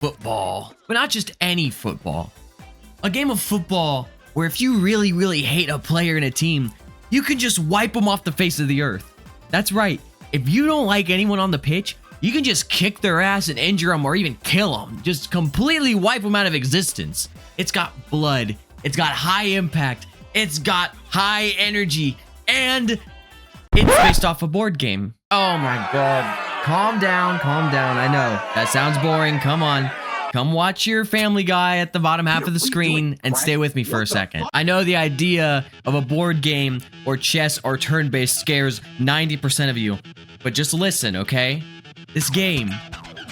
football, but not just any football. A game of football where if you really, really hate a player in a team, you can just wipe them off the face of the earth. That's right. If you don't like anyone on the pitch, you can just kick their ass and injure them or even kill them. Just completely wipe them out of existence. It's got blood. It's got high impact. It's got high energy. And it's based off a board game. Oh my God. Calm down, calm down. I know that sounds boring. Come on. Come watch your Family Guy at the bottom half of the screen and stay with me for a second. I know the idea of a board game or chess or turn-based scares 90% of you, but just listen, okay? This game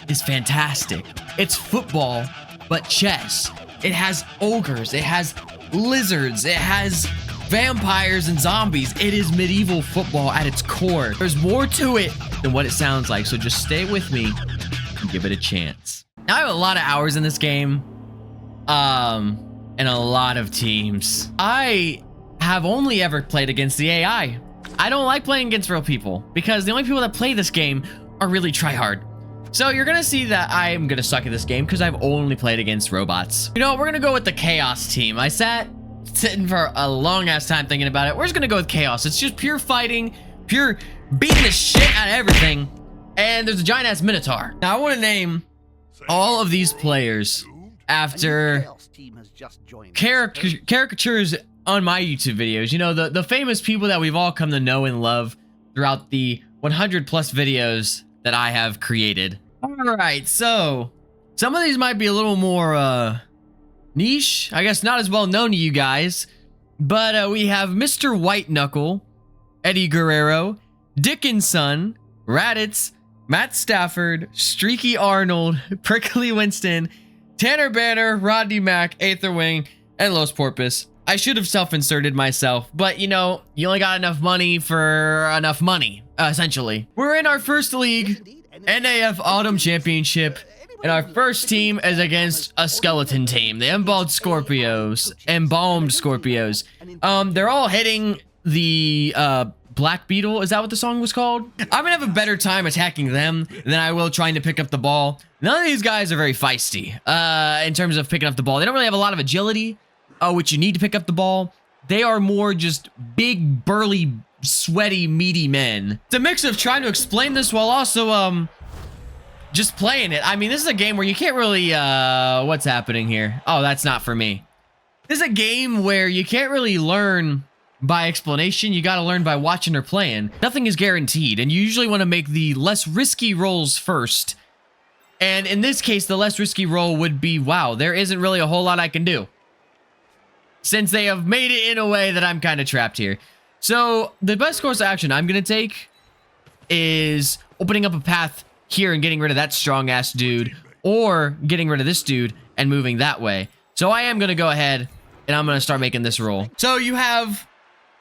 is fantastic. It's football, but chess. It has ogres, it has lizards, it has vampires and zombies. It is medieval football at its core. There's more to it than what it sounds like, so just stay with me and give it a chance. Now, I have a lot of hours in this game, and a lot of teams. I have only ever played against the AI. I don't like playing against real people because the only people that play this game are really tryhard. So you're gonna see that I'm gonna suck at this game because I've only played against robots. You know what? We're gonna go with the Chaos team. I sitting for a long ass time thinking about it. We're just gonna go with Chaos. It's just pure fighting, pure beating the shit out of everything. And there's a giant ass Minotaur. Now I want to name all of these players after caricatures on my YouTube videos. You know, the famous people that we've all come to know and love throughout the 100 plus videos that I have created. All right, so some of these might be a little more niche, I guess not as well known to you guys, but we have Mr. White Knuckle, Eddie Guerrero, Dickinson, Raditz, Matt Stafford, Streaky Arnold, Prickly Winston, Tanner Banner, Rodney Mack, Aetherwing, and Los Porpoise. I should have self-inserted myself, but you know, you only got enough money for enough money, essentially. We're in our first league, NAF Autumn Championship, and our first team is against a skeleton team, the Embalmed Scorpios. They're all hitting the Black Beetle. Is that what the song was called? I'm gonna have a better time attacking them than I will trying to pick up the ball. None of these guys are very feisty in terms of picking up the ball. They don't really have a lot of agility, which you need to pick up the ball. They are more just big, burly, sweaty, meaty men. It's a mix of trying to explain this while also just playing it. I mean, this is a game where you can't really what's happening here? Oh, that's not for me. This is a game where you can't really learn by explanation. You got to learn by watching or playing. Nothing is guaranteed, and you usually want to make the less risky rolls first. And in this case, the less risky roll would be, wow, there isn't really a whole lot I can do, since they have made it in a way that I'm kind of trapped here. So the best course of action I'm going to take is opening up a path here and getting rid of that strong ass dude, or getting rid of this dude and moving that way. So I am going to go ahead and I'm going to start making this roll. So you have,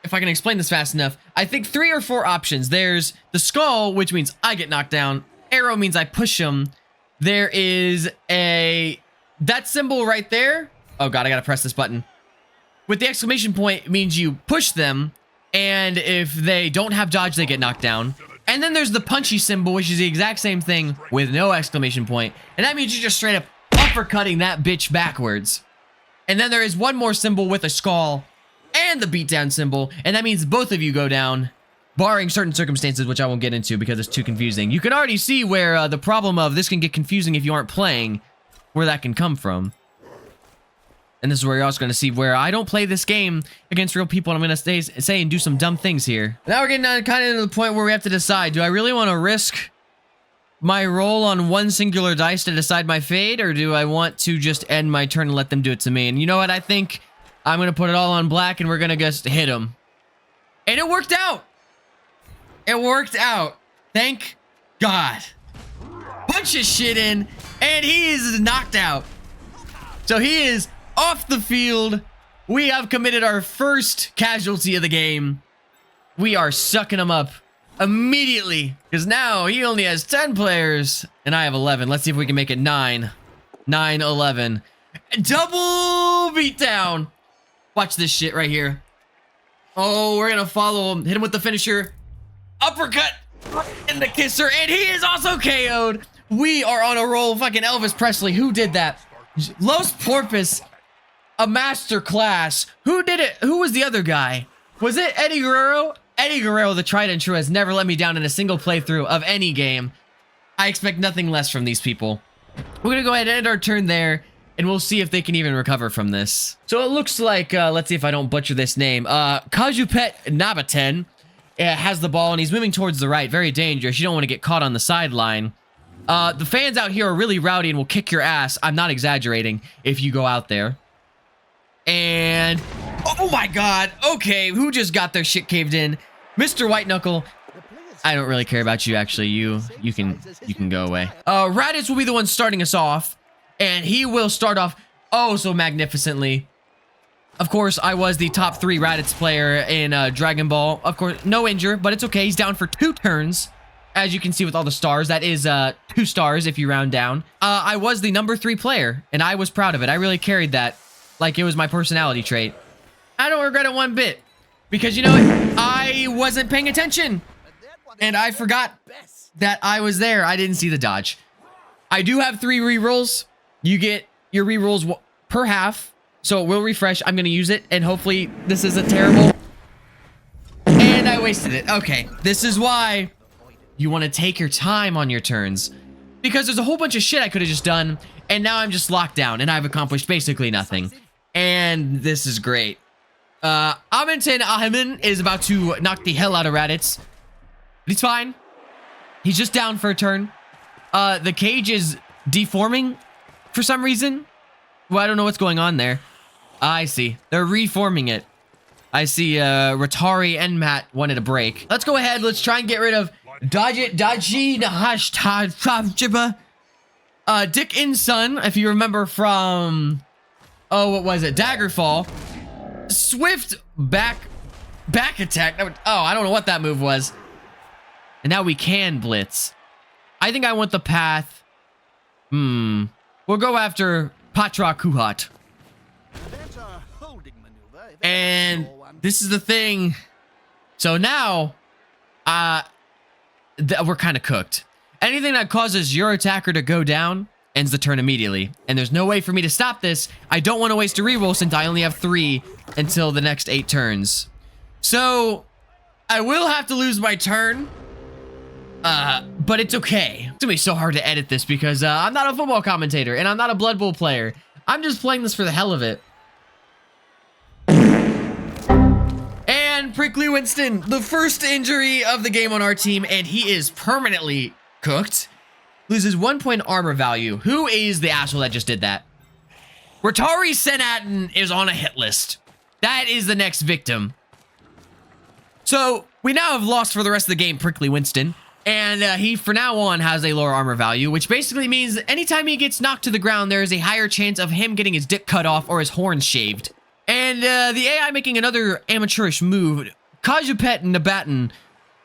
if I can explain this fast enough, I think 3 or 4 options. There's the skull, which means I get knocked down. Arrow means I push him. There is that symbol right there. Oh God, I gotta press this button. With the exclamation point, it means you push them. And if they don't have dodge, they get knocked down. And then there's the punchy symbol, which is the exact same thing with no exclamation point. And that means you're just straight up uppercutting that bitch backwards. And then there is one more symbol with a skull and the beatdown symbol, and that means both of you go down, barring certain circumstances, which I won't get into because it's too confusing. You can already see where the problem of this can get confusing if you aren't playing, where that can come from. And this is where you're also going to see where I don't play this game against real people, and I'm going to say and do some dumb things here. Now we're getting kind of to the point where we have to decide, do I really want to risk my roll on one singular dice to decide my fate, or do I want to just end my turn and let them do it to me? And you know what? I think I'm going to put it all on black, and we're going to just hit them. And it worked out. It worked out. Thank God. Punch his shit in, and he is knocked out. So he is off the field. We have committed our first casualty of the game. We are sucking him up immediately, because now he only has 10 players, and I have 11. Let's see if we can make it 9. 9, 11. Double beatdown. Watch this shit right here. Oh, we're going to follow him. Hit him with the finisher. Uppercut in the kisser, and he is also KO'd. We are on a roll. Fucking Elvis Presley. Who did that? Los Porpoise. A master class. Who did it? Who was the other guy? Was it Eddie Guerrero? Eddie Guerrero, the tried and true, has never let me down in a single playthrough of any game. I expect nothing less from these people. We're gonna go ahead and end our turn there, and we'll see if they can even recover from this. So it looks like, let's see if I don't butcher this name. Kajupet Nabaten has the ball, and he's moving towards the right. Very dangerous. You don't want to get caught on the sideline. The fans out here are really rowdy and will kick your ass. I'm not exaggerating if you go out there. And, oh my god, okay, who just got their shit caved in? Mr. White Knuckle. I don't really care about you, actually. You can go away. Raditz will be the one starting us off, and he will start off oh so magnificently. Of course, I was the top 3 Raditz player in Dragon Ball. Of course, no injure, but it's okay. He's down for 2 turns. As you can see with all the stars, that is 2 stars if you round down. I was the number 3 player, and I was proud of it. I really carried that like it was my personality trait. I don't regret it one bit, because you know what? I wasn't paying attention, and I forgot that I was there. I didn't see the dodge. I do have 3 rerolls. You get your rerolls per half, so it will refresh. I'm gonna use it, and hopefully this isn't terrible. And I wasted it. Okay, this is why you want to take your time on your turns, because there's a whole bunch of shit I could have just done, and now I'm just locked down, and I've accomplished basically nothing. And this is great. Aminten Ahiman is about to knock the hell out of Raditz. But he's fine. He's just down for a turn. The cage is deforming for some reason. Well, I don't know what's going on there. I see. They're reforming it. I see Ratari and Matt wanted a break. Let's go ahead. Let's try and get rid of Daji Nahash Dick Insun, if you remember from, oh, what was it? Daggerfall. Swift back attack. Oh, I don't know what that move was. And now we can blitz. I think I want the path. We'll go after Patra Kuhat. And this is the thing. So now, we're kind of cooked. Anything that causes your attacker to go down ends the turn immediately. And there's no way for me to stop this. I don't want to waste a reroll since I only have 3 until the next 8 turns. So I will have to lose my turn. But it's okay. It's gonna be so hard to edit this because I'm not a football commentator and I'm not a Blood Bowl player. I'm just playing this for the hell of it. And Prickly Winston, the first injury of the game on our team, and he is permanently cooked. Loses 1 point armor value. Who is the asshole that just did that? Ratari Senatin is on a hit list. That is the next victim. So we now have lost for the rest of the game Prickly Winston. And he, for now on, has a lower armor value, which basically means that anytime he gets knocked to the ground, there is a higher chance of him getting his dick cut off or his horns shaved. And the AI making another amateurish move. Kajupet Nabaten,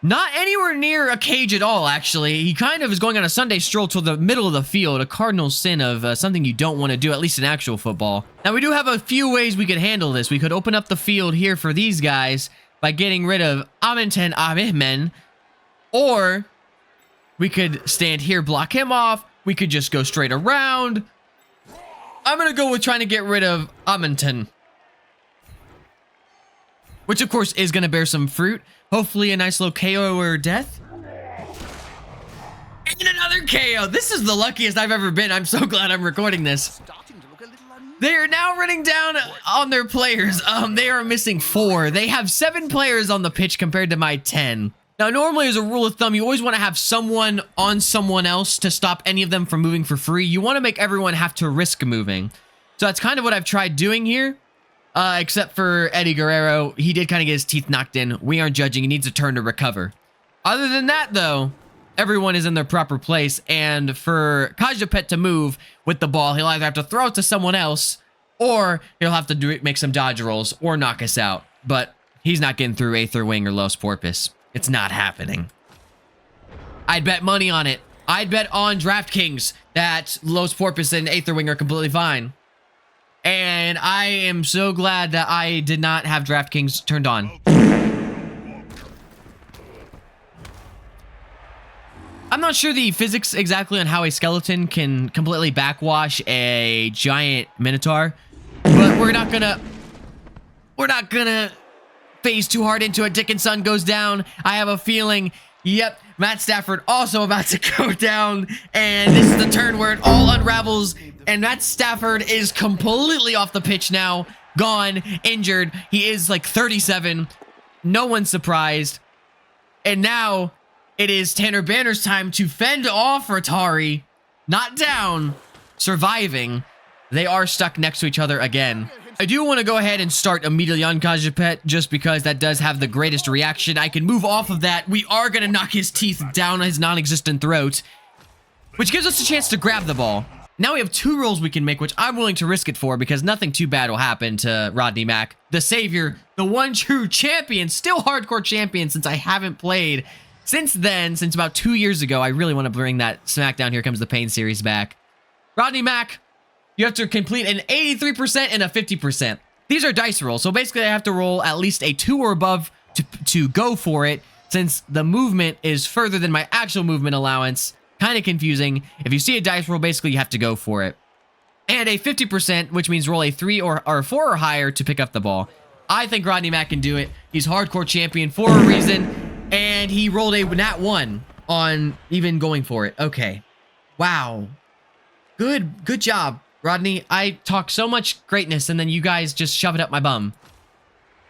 not anywhere near a cage at all, actually. He kind of is going on a Sunday stroll to the middle of the field, a cardinal sin of something you don't want to do, at least in actual football. Now, we do have a few ways we could handle this. We could open up the field here for these guys by getting rid of Aminten Abihmen, or we could stand here, block him off. We could just go straight around. I'm going to go with trying to get rid of Aminten, which of course is going to bear some fruit. Hopefully a nice little KO or death. And another KO. This is the luckiest I've ever been. I'm so glad I'm recording this. They are now running down on their players. They are missing 4. They have 7 players on the pitch compared to my 10. Now, normally as a rule of thumb, you always want to have someone on someone else to stop any of them from moving for free. You want to make everyone have to risk moving. So that's kind of what I've tried doing here. Except for Eddie Guerrero. He did kind of get his teeth knocked in. We aren't judging. He needs a turn to recover. Other than that, though, everyone is in their proper place. And for Kajupet to move with the ball, he'll either have to throw it to someone else, or he'll have to make some dodge rolls or knock us out. But he's not getting through Aether Wing or Los Porpoise. It's not happening. I'd bet money on it. I'd bet on DraftKings that Los Porpoise and Aether Wing are completely fine. And I am so glad that I did not have DraftKings turned on. I'm not sure the physics exactly on how a skeleton can completely backwash a giant Minotaur, but we're not gonna phase too hard into it. Dick and Son goes down. I have a feeling, yep, Matt Stafford also about to go down, and this is the turn where it all unravels, and Matt Stafford is completely off the pitch now, gone, injured. He is like 37. No one's surprised. And now it is Tanner Banner's time to fend off Atari. Not down, surviving. They are stuck next to each other again. I do want to go ahead and start immediately on Kajapet just because that does have the greatest reaction. I can move off of that. We are going to knock his teeth down his non-existent throat, which gives us a chance to grab the ball. Now we have 2 rolls we can make, which I'm willing to risk it for because nothing too bad will happen to Rodney Mack, the savior, the one true champion, still hardcore champion since I haven't played since then, since about 2 years ago. I really want to bring that SmackDown Here Comes the Pain series back. Rodney Mack, you have to complete an 83% and a 50%. These are dice rolls, so basically I have to roll at least a 2 or above to go for it, since the movement is further than my actual movement allowance. Kind of confusing. If you see a dice roll, basically you have to go for it. And a 50%, which means roll a 3 or 4 or higher to pick up the ball. I think Rodney Mack can do it. He's hardcore champion for a reason, and he rolled a nat 1 on even going for it. Okay. Wow. Good job, Rodney. I talk so much greatness, and then you guys just shove it up my bum.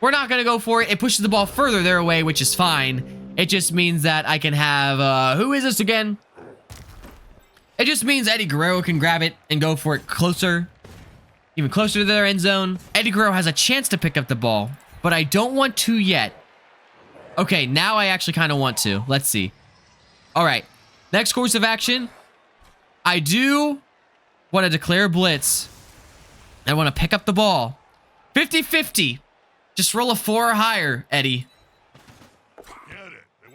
We're not going to go for it. It pushes the ball further their way, which is fine. It just means that I can have, who is this again? It just means Eddie Guerrero can grab it and go for it closer, even closer to their end zone. Eddie Guerrero has a chance to pick up the ball, but I don't want to yet. Okay, now I actually kind of want to. Let's see. All right, next course of action. I do want to declare a blitz. I want to pick up the ball. 50-50. Just roll a 4 or higher, Eddie.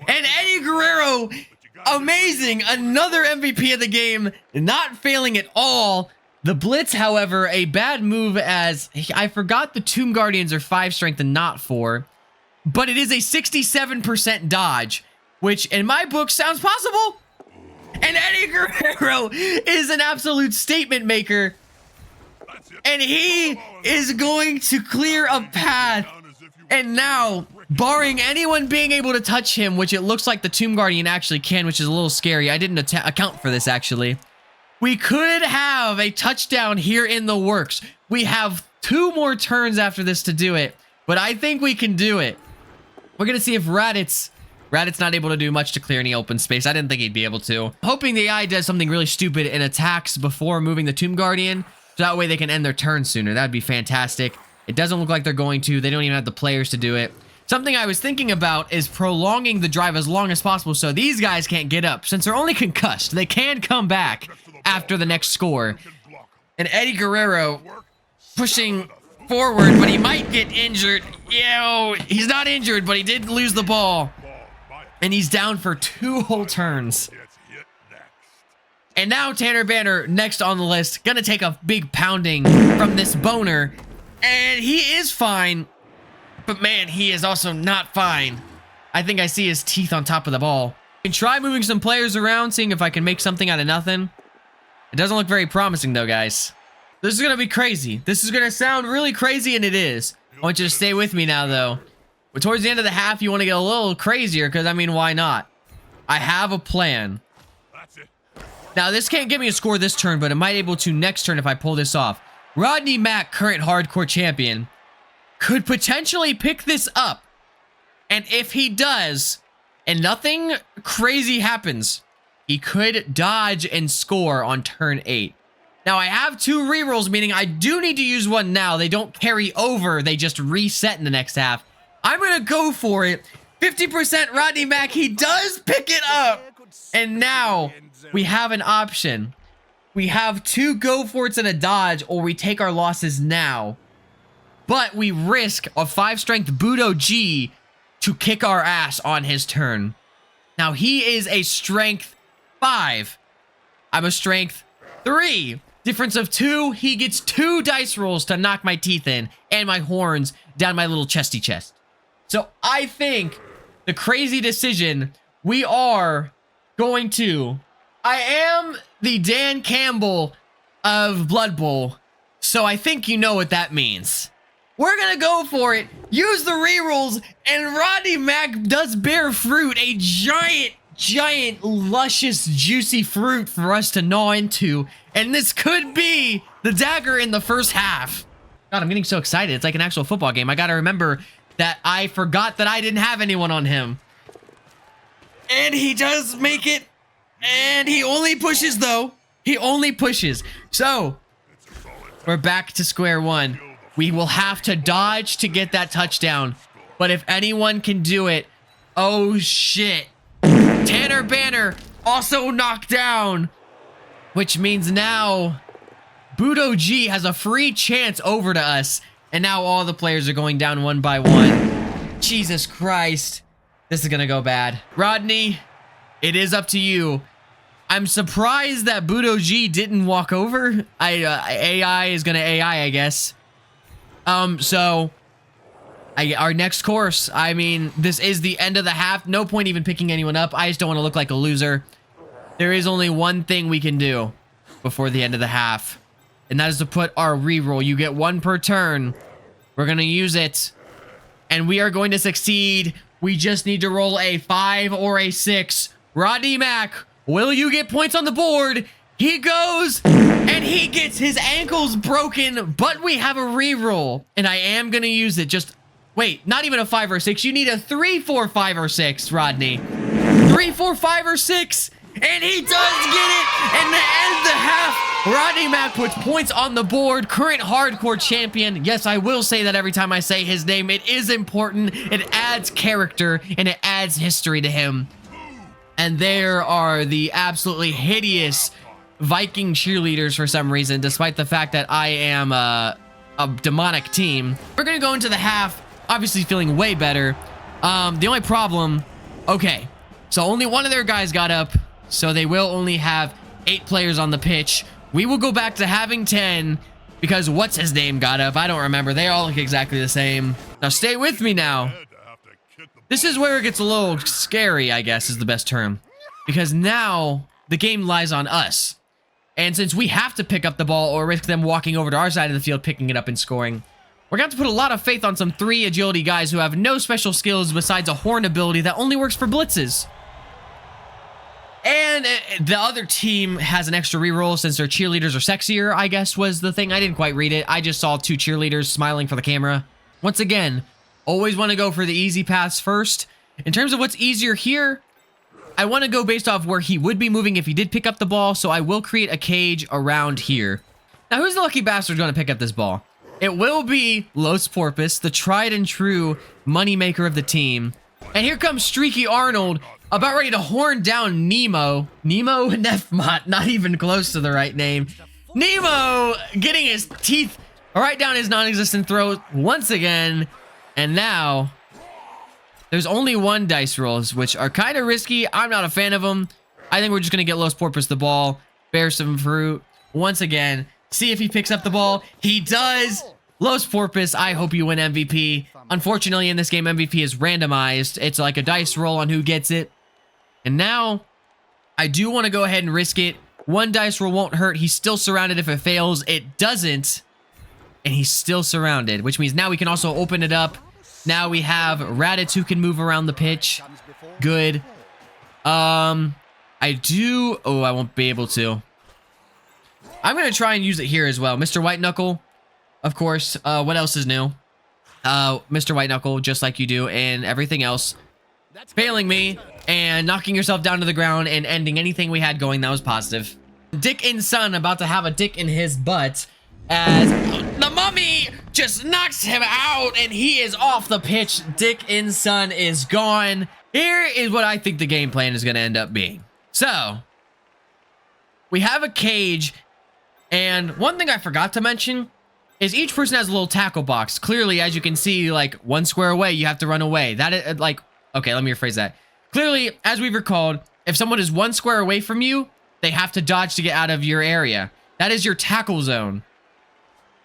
And Eddie Guerrero, amazing. Another MVP of the game, not failing at all. The blitz, however, a bad move, as I forgot the Tomb Guardians are 5 strength and not 4. But it is a 67% dodge, which in my book sounds possible. And Eddie Guerrero is an absolute statement maker. And he is going to clear a path. And now, barring anyone being able to touch him, which it looks like the Tomb Guardian actually can, which is a little scary. I didn't account for this, actually. We could have a touchdown here in the works. We have 2 more turns after this to do it, but I think we can do it. We're going to see if Raditz not able to do much to clear any open space. I didn't think he'd be able to. Hoping the AI does something really stupid and attacks before moving the Tomb Guardian, so that way they can end their turn sooner. That'd be fantastic. It doesn't look like they're going to. They don't even have the players to do it. Something I was thinking about is prolonging the drive as long as possible so these guys can't get up. Since they're only concussed, they can come back after the next score. And Eddie Guerrero pushing forward, but he might get injured. Yo, he's not injured, but he did lose the ball. And he's down for 2 whole turns. And now Tanner Banner, next on the list, gonna take a big pounding from this boner. And he is fine. But man, he is also not fine. I think I see his teeth on top of the ball. I can try moving some players around, seeing if I can make something out of nothing. It doesn't look very promising though, guys. This is gonna be crazy. This is gonna sound really crazy, and it is. I want you to stay with me now, though. But towards the end of the half, you want to get a little crazier, because, I mean, why not? I have a plan. Now, this can't give me a score this turn, but it might able to next turn if I pull this off. Rodney Mack, current hardcore champion, could potentially pick this up. And if he does, and nothing crazy happens, he could dodge and score on turn 8. Now, I have 2 rerolls, meaning I do need to use one now. They don't carry over. They just reset in the next half. I'm going to go for it. 50% Rodney Mack. He does pick it up. And now we have an option. We have 2 go for it's and a dodge, or we take our losses now. But we risk a 5 strength Budo G to kick our ass on his turn. Now, he is a strength 5. I'm a strength 3. Difference of 2. He gets 2 dice rolls to knock my teeth in and my horns down my little chesty chest. So I think the crazy decision, we are going to. I am the Dan Campbell of Blood Bowl, so I think you know what that means. We're gonna go for it, use the rerolls, and Rodney Mack does bear fruit, a giant, luscious, juicy fruit for us to gnaw into, and this could be the dagger in the first half. God, I'm getting so excited. It's like an actual football game. I gotta remember that I forgot that I didn't have anyone on him. And he does make it. And he only pushes, though. He only pushes. So, we're back to square one. We will have to dodge to get that touchdown. But if anyone can do it, oh shit. Tanner Banner also knocked down. Which means now Budo G has a free chance over to us. And now all the players are going down one by one. Jesus Christ. This is gonna go bad. Rodney, it is up to you. I'm surprised that Budo G didn't walk over. AI is gonna AI, I guess. So our next course, I mean, this is the end of the half. No point even picking anyone up. I just don't want to look like a loser. There is only one thing we can do before the end of the half, and that is to put our reroll. You get one per turn. We're gonna use it, and we are going to succeed. We just need to roll a 5 or a 6. Rodney Mack, will you get points on the board? He goes, and he gets his ankles broken, but we have a reroll, and I am gonna use it. Just wait, not even a 5 or 6. You need a 3, 4, 5, or 6, Rodney. 3, 4, 5, or 6, and he does get it. And to end the half, Rodney Mack puts points on the board. Current hardcore champion. Yes, I will say that every time I say his name. It is important. It adds character, and it adds history to him. And there are the absolutely hideous Viking cheerleaders for some reason, despite the fact that I am a demonic team. We're gonna go into the half, obviously feeling way better. The only problem, okay, so only one of their guys got up, so they will only have 8 players on the pitch. We will go back to having 10 because what's his name got up? I don't remember. They all look exactly the same. Now stay with me now. This is where it gets a little scary, I guess is the best term, because now the game lies on us. And since we have to pick up the ball or risk them walking over to our side of the field, picking it up and scoring, we're going to have to put a lot of faith on some 3 agility guys who have no special skills besides a horn ability that only works for blitzes. And the other team has an extra reroll since their cheerleaders are sexier, I guess was the thing. I didn't quite read it. I just saw 2 cheerleaders smiling for the camera. Once again, always want to go for the easy paths first. In terms of what's easier here, I want to go based off where he would be moving if he did pick up the ball, so I will create a cage around here. Now, who's the lucky bastard going to pick up this ball? It will be Los Porpoise, the tried and true moneymaker of the team. And here comes Streaky Arnold, about ready to horn down Nemo. Nemo Nefmot, not even close to the right name. Nemo getting his teeth right down his non-existent throat once again. And now there's only 1 dice rolls, which are kind of risky. I'm not a fan of them. I think we're just going to get Los Porpoise the ball, bear some fruit once again, see if he picks up the ball. He does. Los Porpoise, I hope you win MVP. Unfortunately, in this game, MVP is randomized. It's like a dice roll on who gets it. And now, I do want to go ahead and risk it. 1 dice roll won't hurt. He's still surrounded if it fails. It doesn't. And he's still surrounded, which means now we can also open it up. Now we have Raditz who can move around the pitch. Good. I won't be able to. I'm going to try and use it here as well. Mr. White Knuckle, of course. What else is new? Mr. White Knuckle, just like you do, and everything else. Failing me and knocking yourself down to the ground and ending anything we had going that was positive. Dick in Son about to have a dick in his butt as the mummy just knocks him out and he is off the pitch. Dick in Son is gone. Here is what I think the game plan is going to end up being. So, we have a cage, and one thing I forgot to mention is each person has a little tackle box. Clearly, as you can see, like 1 square away, you have to run away. That is like, okay, let me rephrase that. Clearly, as we've recalled, if someone is 1 square away from you, they have to dodge to get out of your area. That is your tackle zone.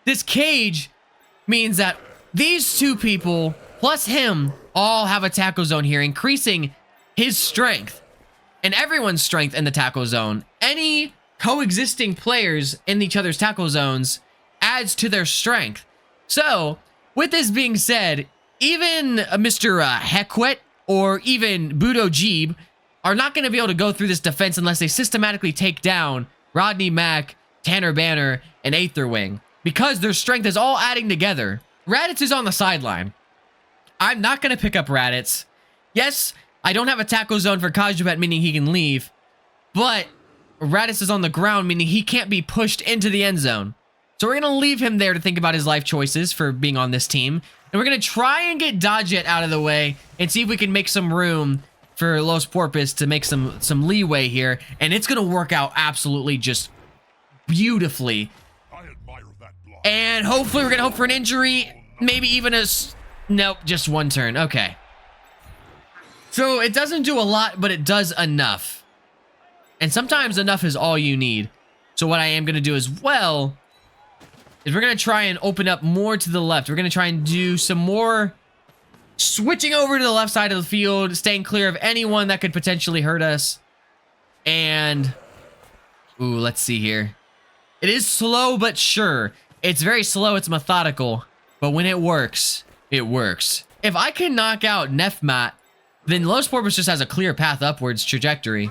This cage means that these 2 people plus him all have a tackle zone here, increasing his strength. and everyone's strength in the tackle zone. Any coexisting players in each other's tackle zones adds to their strength. So, with this being said, even Mr. Heckwet or even Budo Jeeb are not going to be able to go through this defense unless they systematically take down Rodney Mack, Tanner Banner, and Aetherwing, because their strength is all adding together. Raditz is on the sideline. I'm not going to pick up Raditz. Yes, I don't have a tackle zone for Kajubat, meaning he can leave, but Raditz is on the ground, meaning he can't be pushed into the end zone. So we're going to leave him there to think about his life choices for being on this team. And we're going to try and get Dodgett out of the way and see if we can make some room for Los Porpoise to make some leeway here. And it's going to work out absolutely just beautifully. And hopefully we're going to hope for an injury. Maybe even nope, just one turn. Okay. So it doesn't do a lot, but it does enough. And sometimes enough is all you need. So what I am going to do as well is we're going to try and open up more to the left. We're going to try and do some more switching over to the left side of the field, staying clear of anyone that could potentially hurt us. And, ooh, let's see here. It is slow, but sure. It's very slow. It's methodical. But when it works, it works. If I can knock out Nefmat, then Los Porpoise just has a clear path upwards trajectory.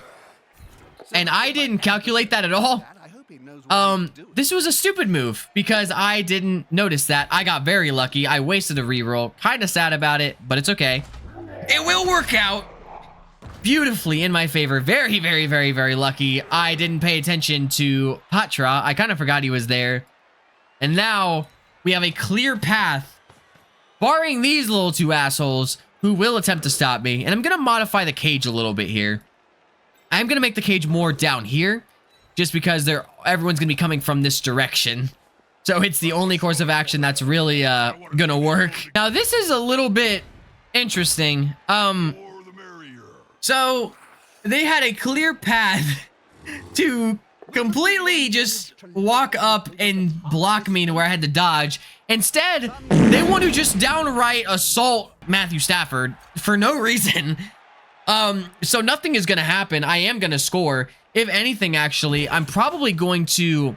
And I didn't calculate that at all. This was a stupid move because I didn't notice that. I got very lucky. I wasted a reroll. Kind of sad about it, but it's okay. It will work out beautifully in my favor. Very, very, very, very lucky. I didn't pay attention to Patra. I kind of forgot he was there. And now we have a clear path, barring these little two assholes who will attempt to stop me. And I'm going to modify the cage a little bit here. I'm going to make the cage more down here, just because everyone's going to be coming from this direction. So it's the only course of action that's really going to work. Now, this is a little bit interesting. So they had a clear path to completely just walk up and block me to where I had to dodge. Instead, they want to just downright assault Matthew Stafford for no reason. So nothing is going to happen. I am going to score. If anything, actually, I'm probably going to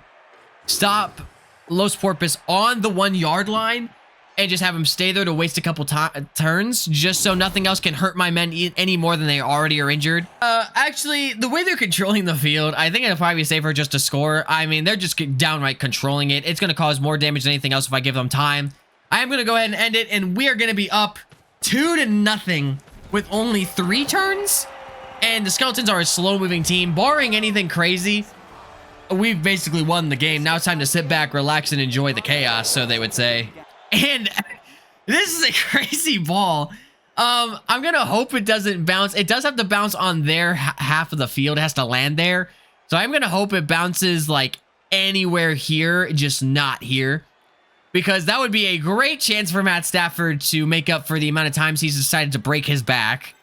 stop Los Porpoise on the 1 yard line and just have him stay there to waste a couple turns, just so nothing else can hurt my men any more than they already are injured. Actually, the way they're controlling the field, I think it'll probably be safer just to score. I mean, they're just downright controlling it. It's going to cause more damage than anything else if I give them time. I am going to go ahead and end it, and we are going to be up 2-0 with only 3 turns. And the Skeletons are a slow-moving team. Barring anything crazy, we've basically won the game. Now it's time to sit back, relax, and enjoy the chaos, so they would say. And this is a crazy ball. I'm going to hope it doesn't bounce. It does have to bounce on their half of the field. It has to land there. So I'm going to hope it bounces, like, anywhere here, just not here. Because that would be a great chance for Matt Stafford to make up for the amount of times he's decided to break his back.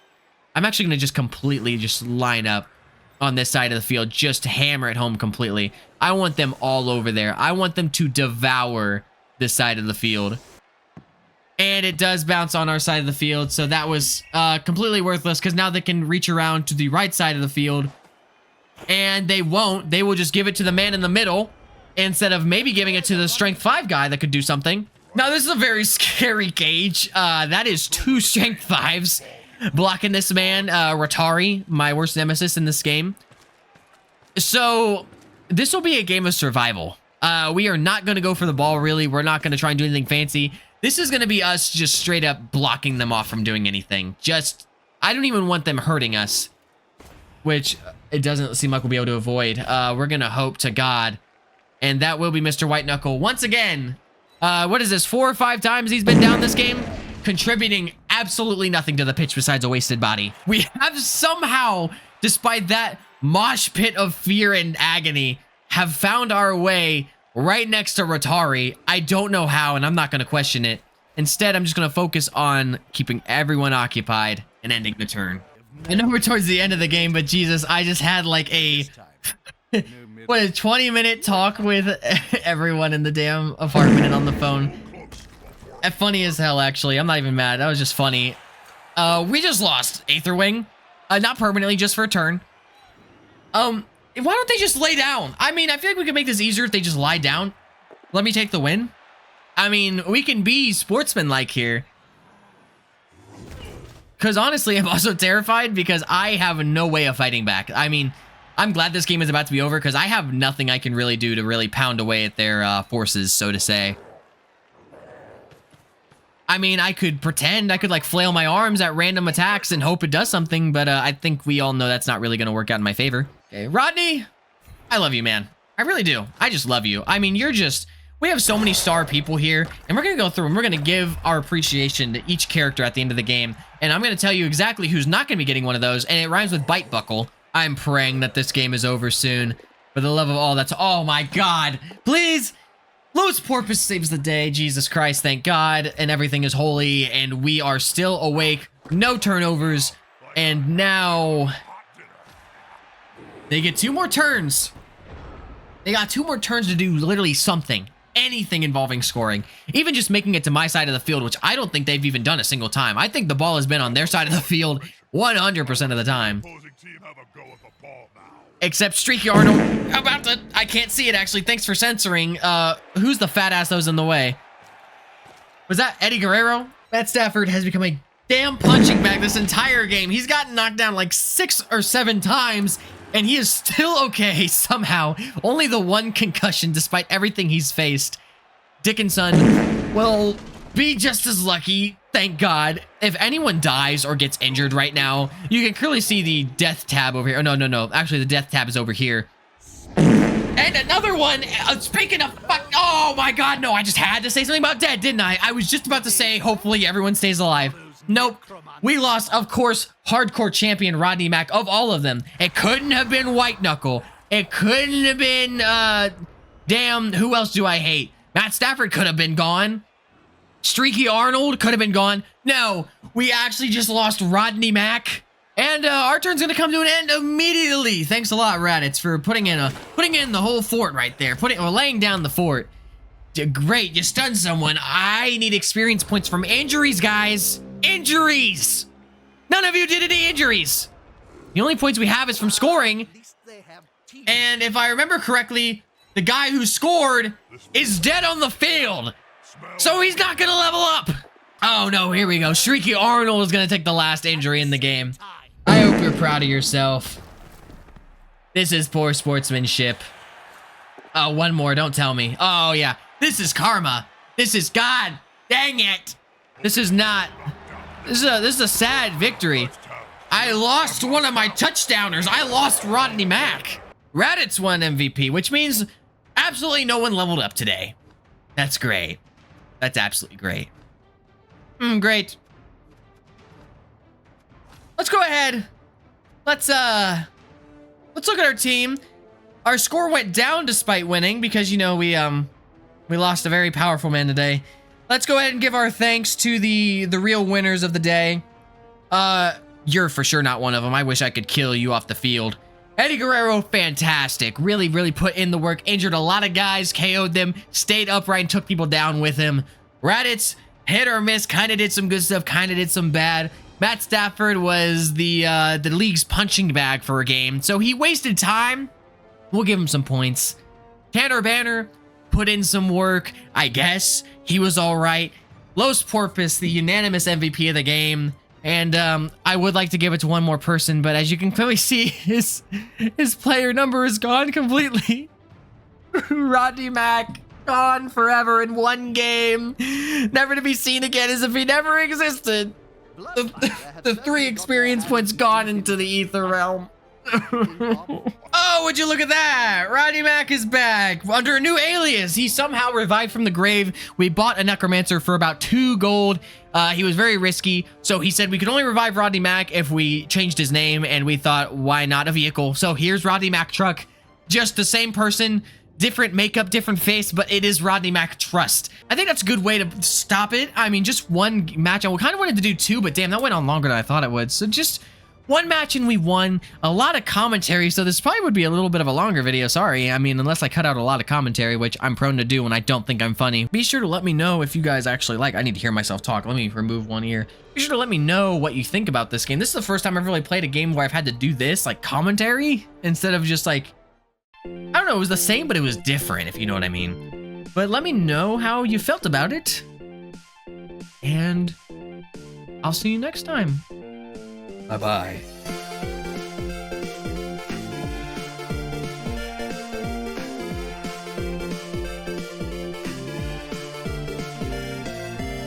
I'm actually going to just completely just line up on this side of the field. Just hammer it home completely. I want them all over there. I want them to devour this side of the field. And it does bounce on our side of the field. So that was completely worthless because now they can reach around to the right side of the field. And they won't. They will just give it to the man in the middle instead of maybe giving it to the strength 5 guy that could do something. Now, this is a very scary cage. That is 2 strength 5s. Blocking this man, Ratari, my worst nemesis in this game. So, this will be a game of survival. We are not going to go for the ball, really. We're not going to try and do anything fancy. This is going to be us just straight up blocking them off from doing anything. I don't even want them hurting us, which it doesn't seem like we'll be able to avoid. We're going to hope to God, and that will be Mr. White Knuckle. Once again, what is this, 4 or 5 times he's been down this game? Contributing absolutely nothing to the pitch besides a wasted body. We have somehow, despite that mosh pit of fear and agony, have found our way right next to Ratari. I don't know how, and I'm not going to question it. Instead, I'm just going to focus on keeping everyone occupied and ending the turn. I know we're towards the end of the game, but Jesus, I just had like a 20-minute talk with everyone in the damn apartment and on the phone. Funny as hell, actually. I'm not even mad. That was just funny. We just lost Aetherwing. Not permanently, just for a turn. Why don't they just lay down? I mean, I feel like we could make this easier if they just lie down. Let me take the win. I mean, we can be sportsman-like here. Because honestly, I'm also terrified because I have no way of fighting back. I mean, I'm glad this game is about to be over because I have nothing I can really do to really pound away at their forces, so to say. I mean, I could pretend, I could like flail my arms at random attacks and hope it does something, but I think we all know that's not really going to work out in my favor. Okay, Rodney, I love you, man. I really do. I just love you. I mean, you're just... We have so many star people here, and we're going to go through and we're going to give our appreciation to each character at the end of the game. And I'm going to tell you exactly who's not going to be getting one of those, and it rhymes with bite buckle. I'm praying that this game is over soon. For the love of all that's... Oh my god. Please! Los Porpoise saves the day. Jesus Christ, thank God. And everything is holy, and we are still awake. No turnovers. And now... They get 2 more turns. They got 2 more turns to do literally something. Anything involving scoring. Even just making it to my side of the field, which I don't think they've even done a single time. I think the ball has been on their side of the field 100% of the time. Except Streaky Arnold. I can't see it actually. Thanks for censoring. Who's the fat ass that was in the way? Was that Eddie Guerrero? Matt Stafford has become a damn punching bag this entire game. He's gotten knocked down like 6 or 7 times. And he is still okay, somehow. Only the 1 concussion, despite everything he's faced. Dickinson will be just as lucky, thank God. If anyone dies or gets injured right now, you can clearly see the death tab over here. Oh, no. Actually, the death tab is over here. And another one. Speaking of fuck. Oh, my God, no. I just had to say something about dead, didn't I? I was just about to say, hopefully everyone stays alive. Nope. We lost, of course, hardcore champion Rodney Mack of all of them. It couldn't have been White Knuckle. It couldn't have been, damn, who else do I hate? Matt Stafford could have been gone. Streaky Arnold could have been gone. No, we actually just lost Rodney Mack. And our turn's gonna come to an end immediately. Thanks a lot, Raditz, for putting in the whole fort right there. Laying down the fort. Great, you stunned someone. I need experience points from injuries, guys. Injuries! None of you did any injuries. The only points we have is from scoring. And if I remember correctly, the guy who scored is dead on the field. So he's not gonna level up. Oh no, here we go. Streaky Arnold is gonna take the last injury in the game. I hope you're proud of yourself. This is poor sportsmanship. Oh, one more, don't tell me. Oh yeah, this is karma. This is God. Dang it. This is not... This is a sad victory. I lost one of my touchdowners. I lost Rodney Mack. Raditz won MVP, which means absolutely no one leveled up today. That's great. That's absolutely great. Great. Let's go ahead. Let's look at our team. Our score went down despite winning because, you know, we lost a very powerful man today. Let's go ahead and give our thanks to the real winners of the day. You're for sure not one of them. I wish I could kill you off the field. Eddie Guerrero, fantastic. Really, really put in the work. Injured a lot of guys, KO'd them, stayed upright and took people down with him. Raditz, hit or miss, kind of did some good stuff, kind of did some bad. Matt Stafford was the league's punching bag for a game, so he wasted time. We'll give him some points. Tanner Banner put in some work, I guess. He was all right. Los Porpoise, the unanimous MVP of the game. And I would like to give it to one more person, but as you can clearly see, his player number is gone completely. Rodney Mack, gone forever in 1 game. Never to be seen again as if he never existed. The 3 experience points gone into the ether realm. Oh, would you look at that? Rodney Mack is back under a new alias. He somehow revived from the grave. We bought a necromancer for about 2 gold. He was very risky, so he said we could only revive Rodney Mack if we changed his name, and we thought, why not a vehicle? So here's Rodney Mack Truck. Just the same person, different makeup, different face, but it is Rodney Mack Trust. I think that's a good way to stop it. I mean, just 1 match. I kind of wanted to do 2, but damn, that went on longer than I thought it would. So just one match and we won. A lot of commentary, so this probably would be a little bit of a longer video. Sorry. I mean, unless I cut out a lot of commentary, which I'm prone to do when I don't think I'm funny. Be sure to let me know if you guys actually like. I need to hear myself talk. Let me remove one ear. Be sure to let me know what you think about this game. This is the first time I've really played a game where I've had to do this, like commentary, instead of just like, I don't know, it was the same, but it was different, if you know what I mean. But let me know how you felt about it. And I'll see you next time. Bye-bye.